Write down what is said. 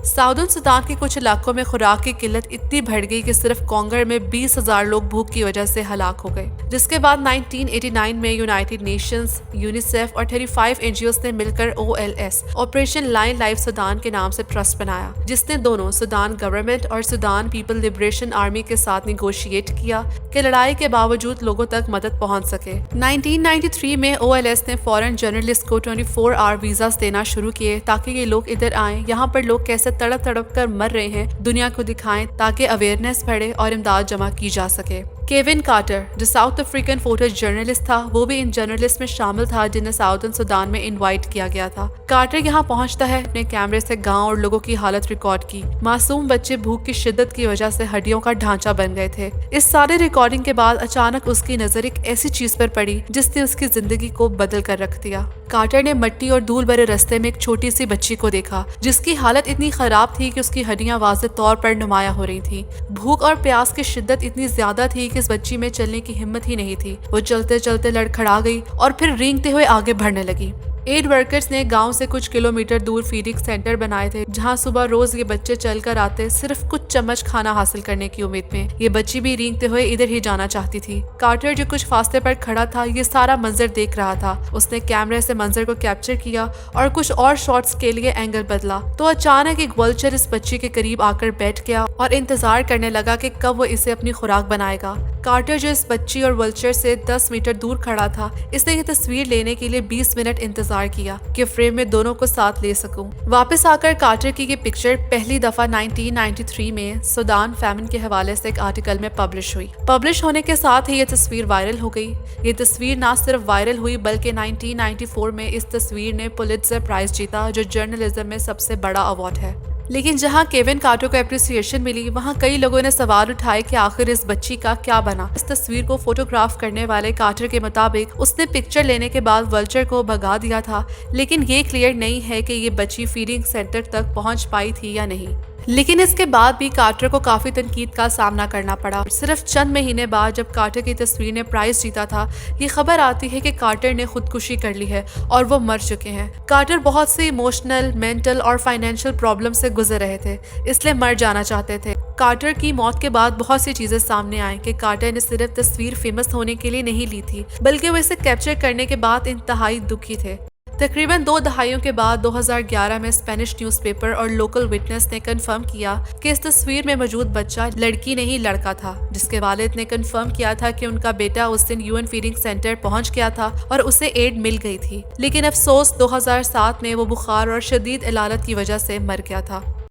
Southern Sudan के कुछ इलाकों में खुराक की किल्लत इतनी बढ़ गई कि सिर्फ कोंगर में 20,000 लोग भूख की वजह से हलाक हो गए, जिसके बाद 1989 में यूनाइटेड नेशंस, यूनिसेफ और 35 एनजीओस ने मिलकर OLS operation line life Sudan के नाम से ट्रस्ट बनाया, जिसने दोनों सूडान गवर्नमेंट और सूडान पीपल लिबरेशन आर्मी के साथ निगोशिएट किया कि लड़ाई के बावजूद लोगों तक मदद पहुंच सके। 1993 में OLS ने फॉरेन जर्नलिस्ट को 24 आवर वीजा देना शुरू किए ताकि ये लोग इधर आएं, यहाँ पर लोग कैसे तड़प तड़प कर मर रहे हैं दुनिया को दिखाएं ताकि अवेयरनेस बढ़े और इमदाद जमा की जा सके। केविन कार्टर, जो साउथ अफ्रीकन फोटो जर्नलिस्ट था, वो भी इन जर्नलिस्ट में शामिल था जिन्हें साउदर्न सूडान में इनवाइट किया गया था। कार्टर यहाँ पहुँचता है, अपने कैमरे से गांव और लोगों की हालत रिकॉर्ड की। मासूम बच्चे भूख की शिद्दत की वजह से हड्डियों का ढांचा बन गए थे। इस सारे रिकॉर्डिंग के बाद अचानक उसकी नजर एक ऐसी चीज पर पड़ी जिसने उसकी जिंदगी को बदल कर रख दिया। कार्टर ने मिट्टी और धूल भरे रास्ते में एक छोटी सी बच्ची को देखा जिसकी हालत इतनी खराब थी कि उसकी हड्डियां वाज़ेह तौर पर नुमाया हो रही थी। भूख और प्यास की शिद्दत इतनी ज्यादा थी कि इस बच्ची में चलने की हिम्मत ही नहीं थी। वो चलते चलते लड़खड़ा गई और फिर रेंगते हुए आगे बढ़ने लगी। एड वर्कर्स ने गांव से कुछ किलोमीटर दूर फीडिंग सेंटर बनाए थे जहां सुबह रोज ये बच्चे चलकर आते सिर्फ कुछ चम्मच खाना हासिल करने की उम्मीद में। ये बच्ची भी रेंगते हुए इधर ही जाना चाहती थी। कार्टर जो कुछ फासले पर खड़ा था ये सारा मंजर देख रहा था। उसने कैमरे से मंजर को कैप्चर किया और कुछ और शॉट्स के लिए एंगल बदला तो अचानक एक वल्चर इस बच्ची के करीब आकर बैठ गया और इंतजार करने लगा कि कब वो इसे अपनी खुराक बनाएगा। कार्टर जो इस बच्ची और वल्चर से 10 मीटर दूर खड़ा था, इसने ये तस्वीर लेने के लिए 20 मिनट इंतजार किया कि फ्रेम में दोनों को साथ ले सकूं। वापस आकर कार्टर की ये पिक्चर पहली दफा 1993 में सूडान फैमिन के हवाले से एक आर्टिकल में पब्लिश हुई। पब्लिश होने के साथ ही ये तस्वीर वायरल हो गई। ये तस्वीर ना सिर्फ वायरल हुई बल्कि 1994 में इस तस्वीर ने पुलित्जर प्राइज जीता, जो जर्नलिज्म में सबसे बड़ा अवार्ड है। लेकिन जहां केविन कार्टर को एप्रिसिएशन मिली, वहां कई लोगों ने सवाल उठाए कि आखिर इस बच्ची का क्या बना। इस तस्वीर को फोटोग्राफ करने वाले कार्टर के मुताबिक उसने पिक्चर लेने के बाद वल्चर को भगा दिया था, लेकिन ये क्लियर नहीं है कि ये बच्ची फीडिंग सेंटर तक पहुंच पाई थी या नहीं। लेकिन इसके बाद भी कार्टर को काफी तनकीद का सामना करना पड़ा। सिर्फ चंद महीने बाद जब कार्टर की तस्वीर ने प्राइज जीता था, ये खबर आती है कि कार्टर ने खुदकुशी कर ली है और वो मर चुके हैं। कार्टर बहुत से इमोशनल, मेंटल और फाइनेंशियल प्रॉब्लम से गुजर रहे थे, इसलिए मर जाना चाहते थे। कार्टर की मौत के बाद बहुत सी चीजें सामने आई कि कार्टर ने सिर्फ तस्वीर फेमस होने के लिए नहीं ली थी, बल्कि वो इसे कैप्चर करने के बाद इंतहाई दुखी थे। तकरीबन 2 दहाइयों के बाद 2011 में स्पेनिश न्यूज़पेपर और लोकल विटनेस ने कंफर्म किया कि इस तस्वीर में मौजूद बच्चा लड़की नहीं लड़का था, जिसके वालिद ने कंफर्म किया था कि उनका बेटा उस दिन UN फीडिंग सेंटर पहुंच गया था और उसे एड मिल गई थी। लेकिन अफसोस 2007 में वो बुखार और शदीद इलालत की वजह से मर गया था।